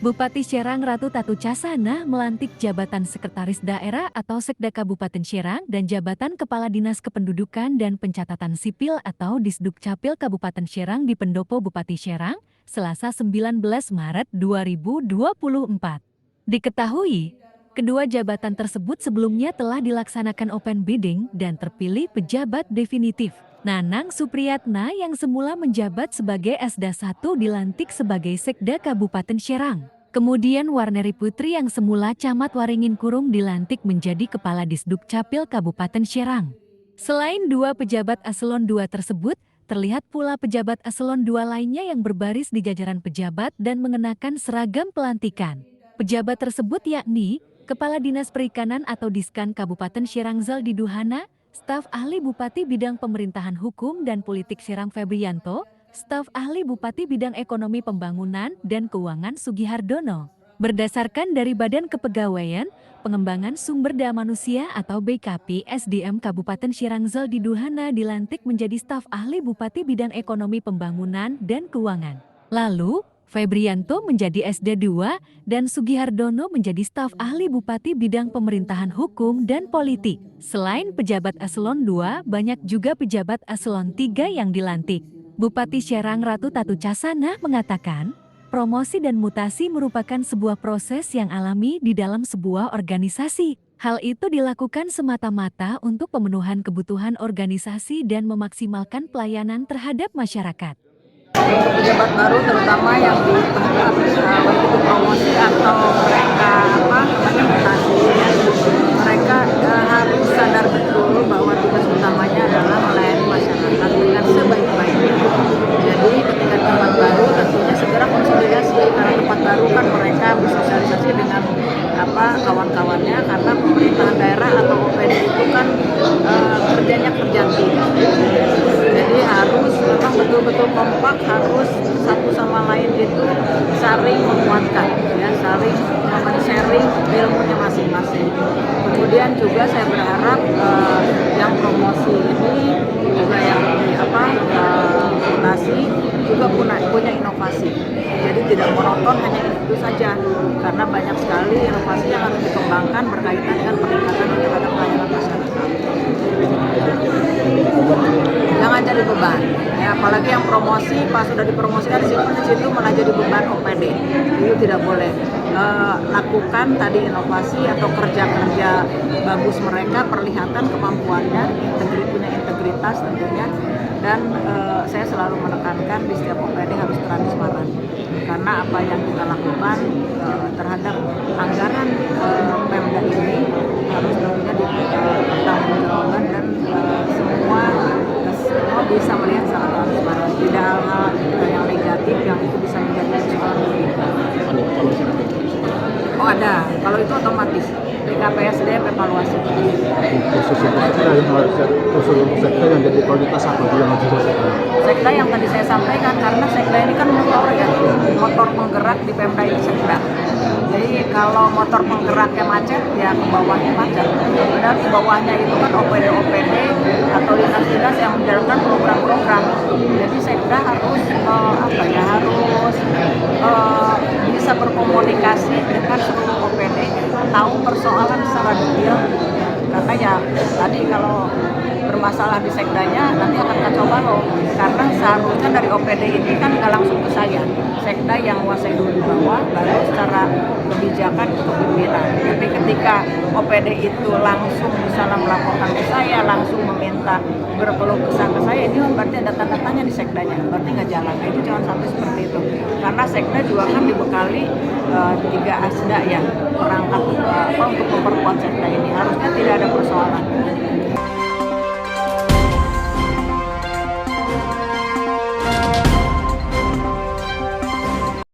Bupati Serang Ratu Tatu Casana melantik jabatan Sekretaris Daerah atau Sekda Kabupaten Serang dan jabatan Kepala Dinas Kependudukan dan Pencatatan Sipil atau Disdukcapil Kabupaten Serang di Pendopo Bupati Serang, Selasa 19 Maret 2024. Diketahui, kedua jabatan tersebut sebelumnya telah dilaksanakan open bidding dan terpilih pejabat definitif. Nanang Supriyatna yang semula menjabat sebagai Esda 1 dilantik sebagai Sekda Kabupaten Serang. Kemudian Warneri Putri yang semula Camat Waringin Kurung dilantik menjadi Kepala Disdukcapil Kabupaten Serang. Selain dua pejabat eselon 2 tersebut, terlihat pula pejabat eselon 2 lainnya yang berbaris di jajaran pejabat dan mengenakan seragam pelantikan. Pejabat tersebut yakni Kepala Dinas Perikanan atau Diskan Kabupaten Serang Zaldi Duhana, Staf Ahli Bupati Bidang Pemerintahan Hukum dan Politik Serang Febrianto, Staf Ahli Bupati Bidang Ekonomi Pembangunan dan Keuangan Sugihardono. Berdasarkan dari Badan Kepegawaian, Pengembangan Sumber Daya Manusia atau BKP SDM Kabupaten Serang Zaldi Duhana dilantik menjadi Staf Ahli Bupati Bidang Ekonomi Pembangunan dan Keuangan. Lalu, Febrianto menjadi SD 2 dan Sugihardono menjadi Staf Ahli Bupati Bidang Pemerintahan Hukum dan Politik. Selain pejabat eselon 2, banyak juga pejabat eselon 3 yang dilantik. Bupati Serang Ratu Tatu Casana mengatakan, promosi dan mutasi merupakan sebuah proses yang alami di dalam sebuah organisasi. Hal itu dilakukan semata-mata untuk pemenuhan kebutuhan organisasi dan memaksimalkan pelayanan terhadap masyarakat. Untuk pejabat baru terutama yang di tempat baik itu promosi atau mereka mutasi ya, mereka harus sadar betul bahwa tugas utamanya adalah melayani masyarakat dengan sebaik-baiknya. Jadi ketika tempat baru tentunya segera konsolidasi karena tempat baru kan mereka bersosialisasi dengan kawan-kawannya karena pemerintahan daerah atau OPD itu kan kerjanya kerja tim. Jadi harus memang betul-betul kompak, harus satu sama lain itu saling menguatkan, ya, saling sharing ilmunya masing-masing. Kemudian juga saya berharap yang promosi ini juga yang mutasi juga punya inovasi. Jadi tidak monoton hanya itu saja, karena banyak sekali inovasi yang harus dikembangkan berkaitan dengan peningkatan terhadap pelayanan masyarakat. Jangan jadi beban, ya, apalagi yang promosi pas sudah dipromosikan di situ malah jadi beban OPD. Itu tidak boleh. Lakukan tadi inovasi atau kerja-kerja bagus mereka, perlihatan kemampuannya, punya integritas tentunya. Dan saya selalu menekankan di setiap OPD harus transparan, karena apa yang kita lakukan terhadap anggaran Pemda ini harus tentunya dipertanggungjawabkan dan semua bisa melihat secara transparan, tidak hal-hal yang negatif yang itu bisa menjadi persoalan. Oh ada, kalau itu otomatis BKPSDM evaluasi. Khusus untuk sekda yang jadi prioritas apa yang harus diselesaikan? Sekda yang tadi saya sampaikan, karena sekda ini kan motor ya, motor penggerak di Pemda ini sekda. Jadi kalau motor penggeraknya macet, ya ke bawahnya macet. Padahal di bawahnya itu kan OPD-OPD atau dinas-dinas yang menjalankan program-program. Jadi sekda harus bisa berkomunikasi dengan seluruh OPD, tahu persoalan secara detail. Karena ya tadi kalau bermasalah di sekdanya nanti akan kacau balau, karena seharusnya dari OPD ini kan nggak langsung ke saya, sekda yang menguasai dulu di bawah, baru secara kebijakan ke pimpinan. Tapi ketika OPD itu langsung misalnya melaporkan ke saya, langsung meminta berkeluh kesah ke saya, ini berarti ada tanda-tanya di sekdanya, berarti nggak jalan. Nah, itu jangan sampai seperti itu, karena sekda juga kan dibekali 3 asda ya, perangkat untuk memperkuat sekda ini harus